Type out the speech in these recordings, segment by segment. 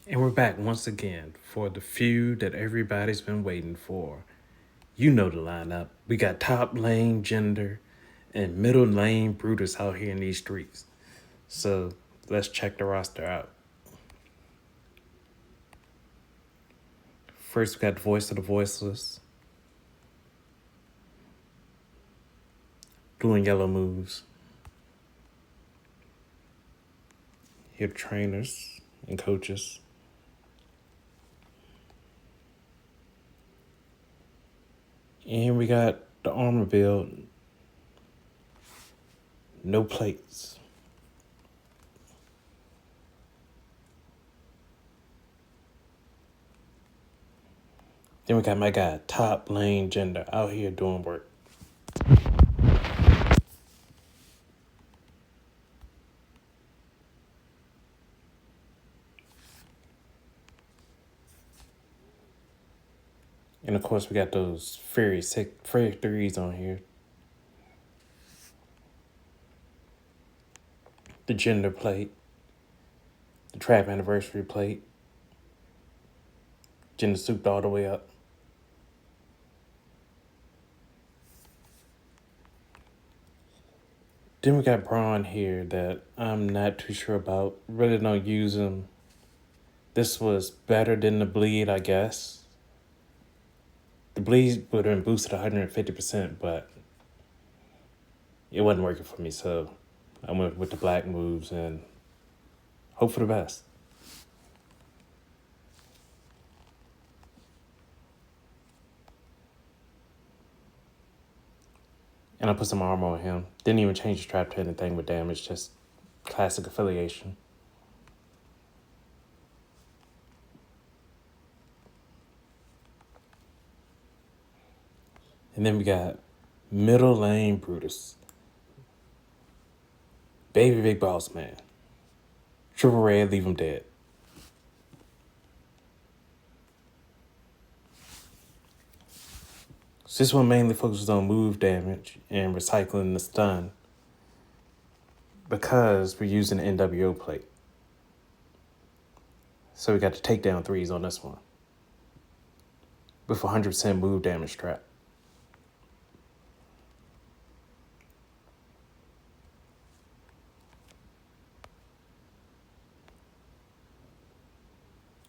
And we're back once again for the feud that everybody's been waiting for. You know the lineup. We got top lane Jinder and middle lane Brutus out here in these streets. So let's check the roster out. First, we got the voice of the voiceless, blue and yellow moves. Here are the trainers and coaches. And we got the armor build, no plates. Then we got my guy, top lane Jinder, out here doing work. And of course, we got those fairy threes on here. The Jinder plate, the trap anniversary plate. Jinder souped all the way up. Then we got Braun here that I'm not too sure about. Really don't use him. This was better than the bleed, I guess. The bleed would have been boosted 150%, but it wasn't working for me, so I went with the black moves and hope for the best. And I put some armor on him. Didn't even change the strap to anything with damage, just classic affiliation. And then we got middle lane Brutus. Baby big boss man. Triple red, leave him dead. So this one mainly focuses on move damage and recycling the stun because we're using the NWO plate. So we got the takedown threes on this one with 100% move damage trap.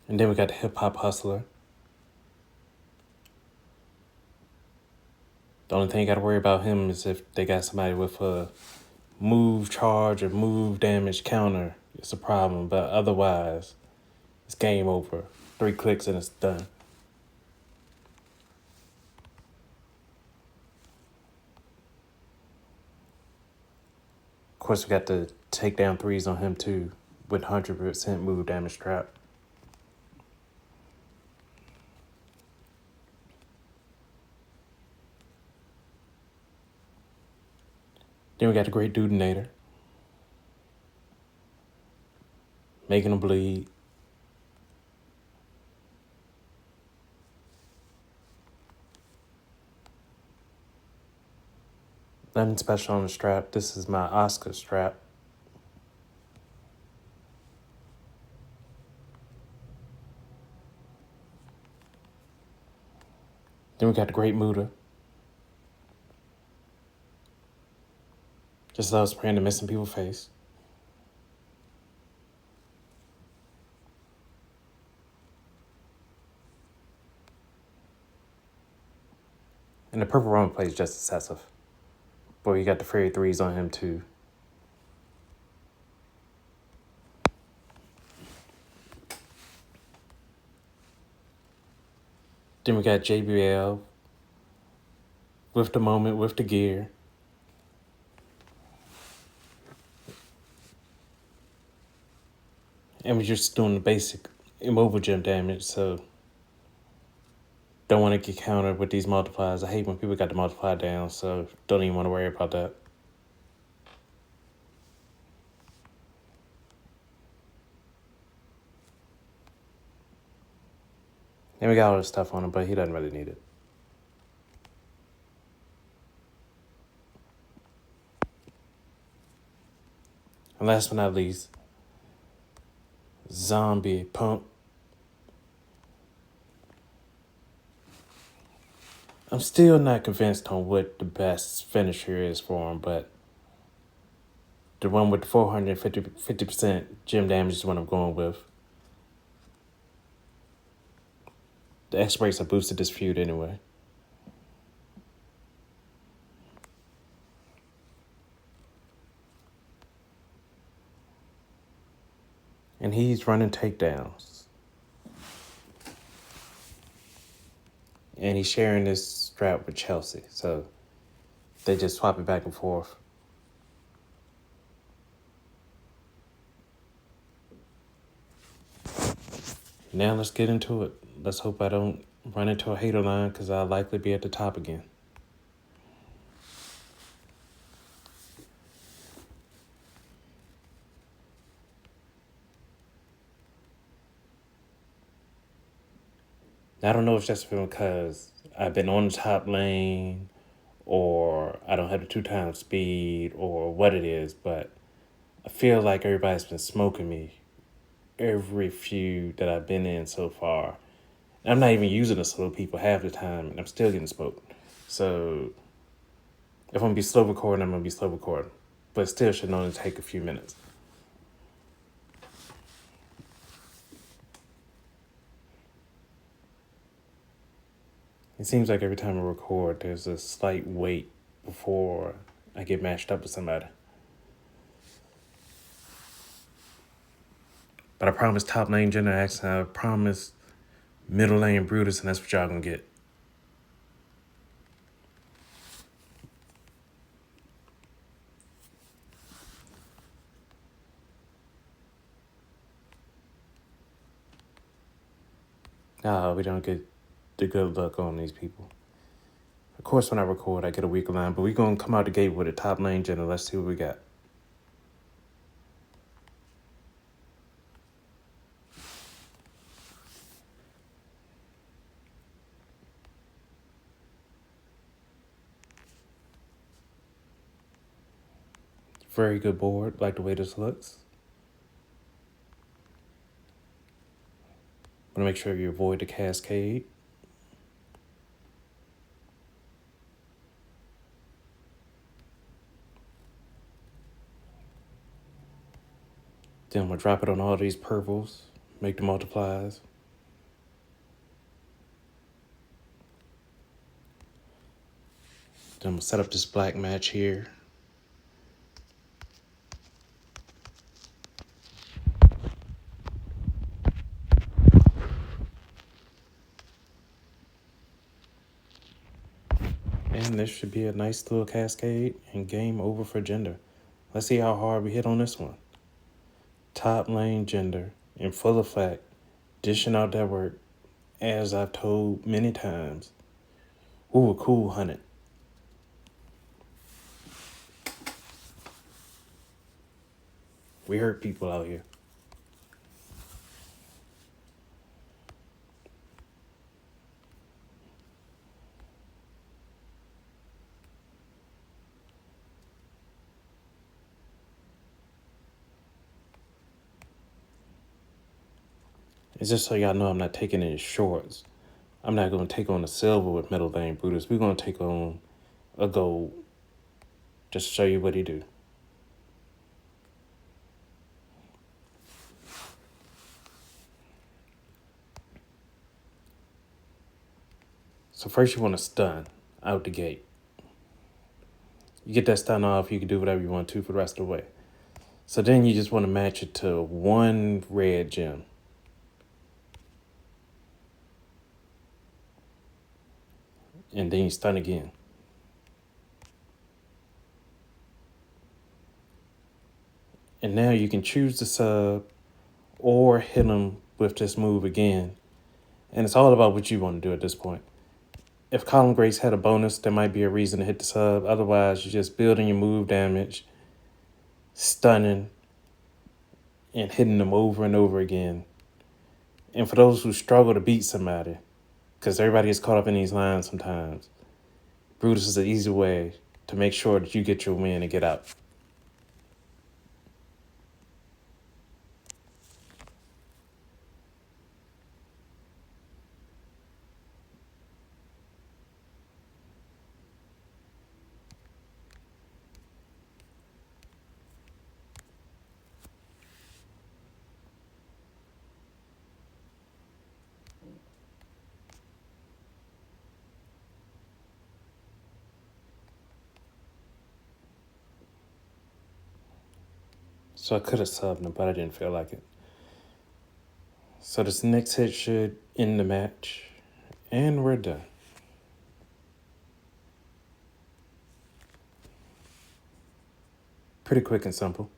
And then we got the hip hop hustler. The only thing you gotta worry about him is if they got somebody with a move charge or move damage counter, it's a problem. But otherwise, it's game over. 3 clicks and it's done. Of course, we got the takedown threes on him too with 100% move damage trap. Then we got the Great Dudenator. Making him bleed. Nothing special on the strap. This is my Oscar strap. Then we got the Great Muda. Just love spraying the missing people's face. And the purple Roman plate is just excessive. Boy, you got the fairy threes on him too. Then we got JBL with the moment, with the gear. And we're just doing the basic immobile gem damage, so don't want to get countered with these multipliers. I hate when people got the multiplier down, so don't even want to worry about that. And we got all this stuff on him, but he doesn't really need it. And last but not least, Zombie Pump I'm still not convinced on what the best finisher is for him, but the one with the 450% gym damage is what I'm going with. The X rates have boosted this feud anyway. And he's running takedowns. And he's sharing this strap with Chelsea. So they just swap it back and forth. Now let's get into it. Let's hope I don't run into a hater line because I'll likely be at the top again. I don't know if that's because I've been on the top lane or I don't have the 2 times speed or what it is, but I feel like everybody's been smoking me every feud that I've been in so far. I'm not even using the slow people half the time and I'm still getting smoked. So if I'm going to be slow recording, I'm going to be slow recording. But it still should only take a few minutes. It seems like every time I record, there's a slight wait before I get matched up with somebody. But I promised top lane Jinder X, and I promised middle lane Brutus, and that's what y'all gonna get. We don't get the good luck on these people. Of course, when I record, I get a weaker line, but we're gonna come out the gate with a top lane Jinder. Let's see what we got. Very good board, like the way this looks. Want to make sure you avoid the cascade. Then we'll drop it on all these purples, make the multiplies. Then we'll set up this black match here. And this should be a nice little cascade and game over for Jinder. Let's see how hard we hit on this one. Top lane Jinder in full effect, dishing out that work, as I've told many times. Ooh, a cool 100. We hurt people out here. It's just so y'all know I'm not taking any shorts. I'm not going to take on a silver with middle lane Brutus. We're going to take on a gold. Just to show you what he do. So first you want to stun out the gate. You get that stun off, you can do whatever you want to for the rest of the way. So then you just want to match it to one red gem. And then you stun again. And now you can choose the sub or hit him with this move again. And it's all about what you want to do at this point. If Column Grace had a bonus, there might be a reason to hit the sub. Otherwise, you're just building your move damage, stunning, and hitting them over and over again. And for those who struggle to beat somebody, because everybody gets caught up in these lines sometimes, Brutus is an easy way to make sure that you get your win and get out. So I could have subbed him, but I didn't feel like it. So this next hit should end the match. And we're done. Pretty quick and simple.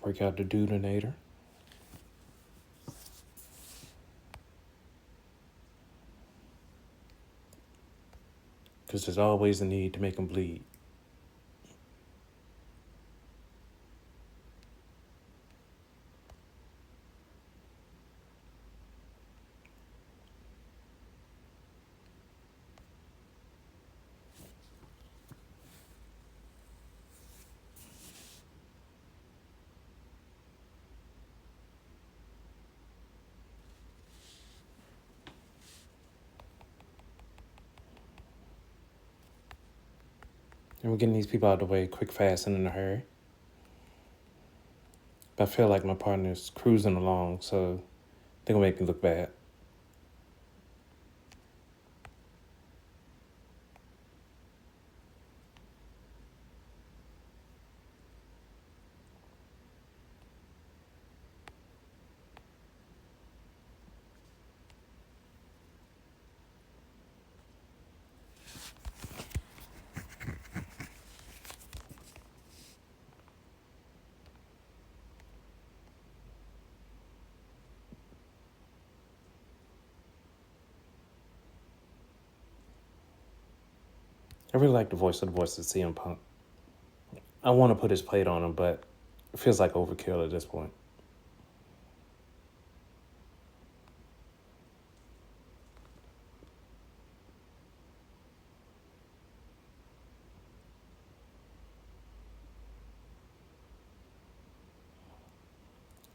Break out the Dudinator. Because there's always a need to make him bleed. And we're getting these people out of the way quick, fast, and in a hurry. But I feel like my partner's cruising along, so they're going to make me look bad. I really like the voice of CM Punk. I want to put his plate on him, but it feels like overkill at this point.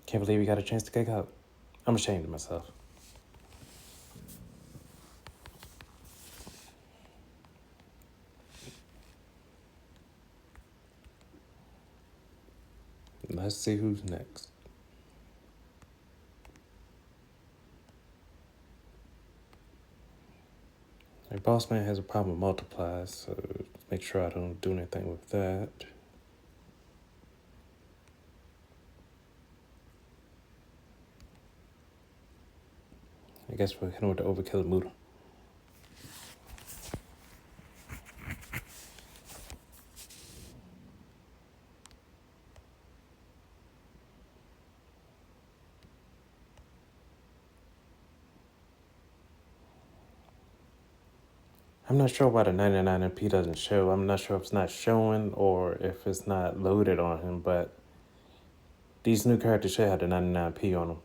Can't believe he got a chance to kick out. I'm ashamed of myself. Let's see who's next. My boss man has a problem with multiplies, so make sure I don't do anything with that. I guess we're hitting with the overkill Muda. I'm not sure why the 99 MP doesn't show. I'm not sure if it's not showing or if it's not loaded on him, but these new characters should have the 99p on them.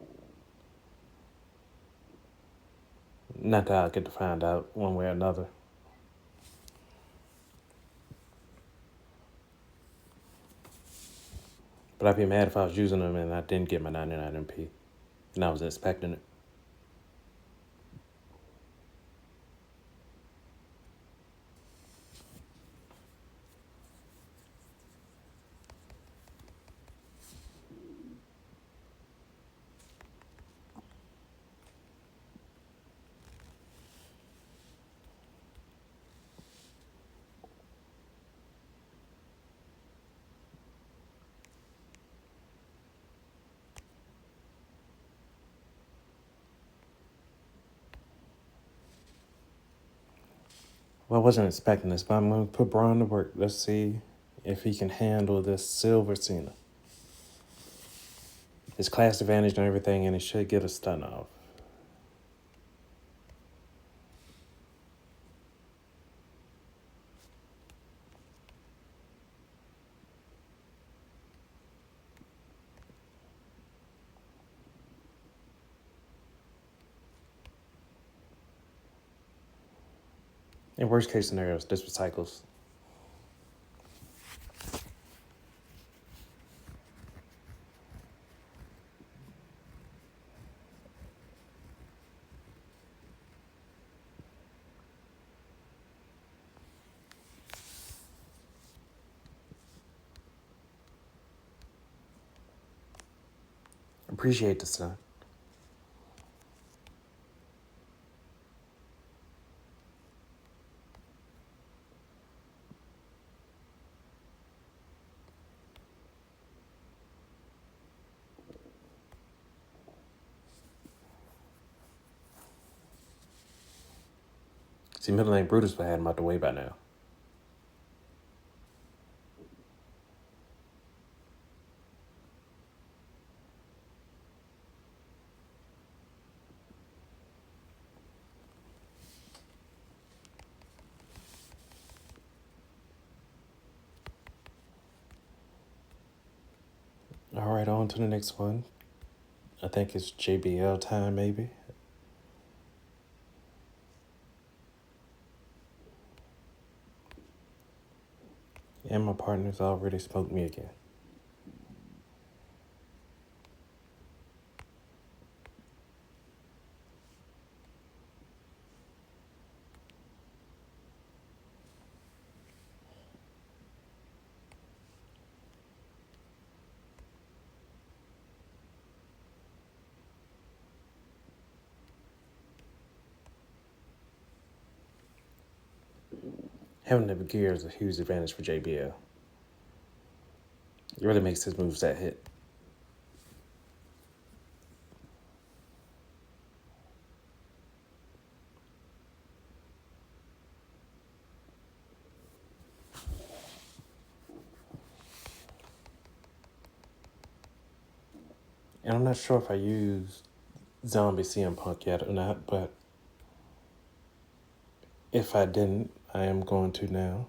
Not that I'll get to find out one way or another. But I'd be mad if I was using them and I didn't get my 99 MP. And I was expecting it. Well, I wasn't expecting this, but I'm going to put Braun to work. Let's see if he can handle this Silver Cena. His class advantage and everything, and he should get a stun off. In worst case scenarios, this recycles. Appreciate the son. See, middle name Brutus would have had him out the way by now. All right, on to the next one. I think it's JBL time, maybe. And my partner's already smoked me again. Having the gear is a huge advantage for JBL. It really makes his moves that hit. And I'm not sure if I used Zombie CM Punk yet or not, but if I didn't, I am going to now.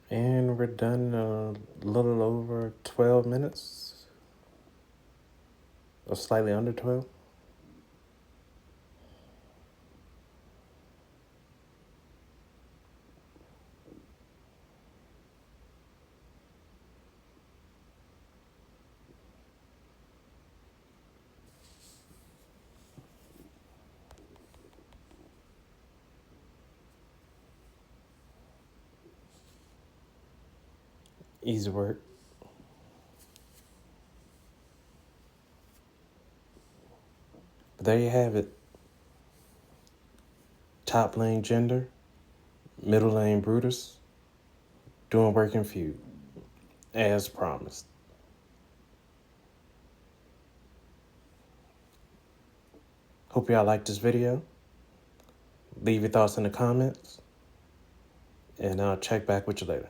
And we're done a little over 12 minutes. Or slightly under 12. Easy work. But there you have it. Top lane Jinder, middle lane Brutus, doing work in Feud, as promised. Hope y'all liked this video. Leave your thoughts in the comments, and I'll check back with you later.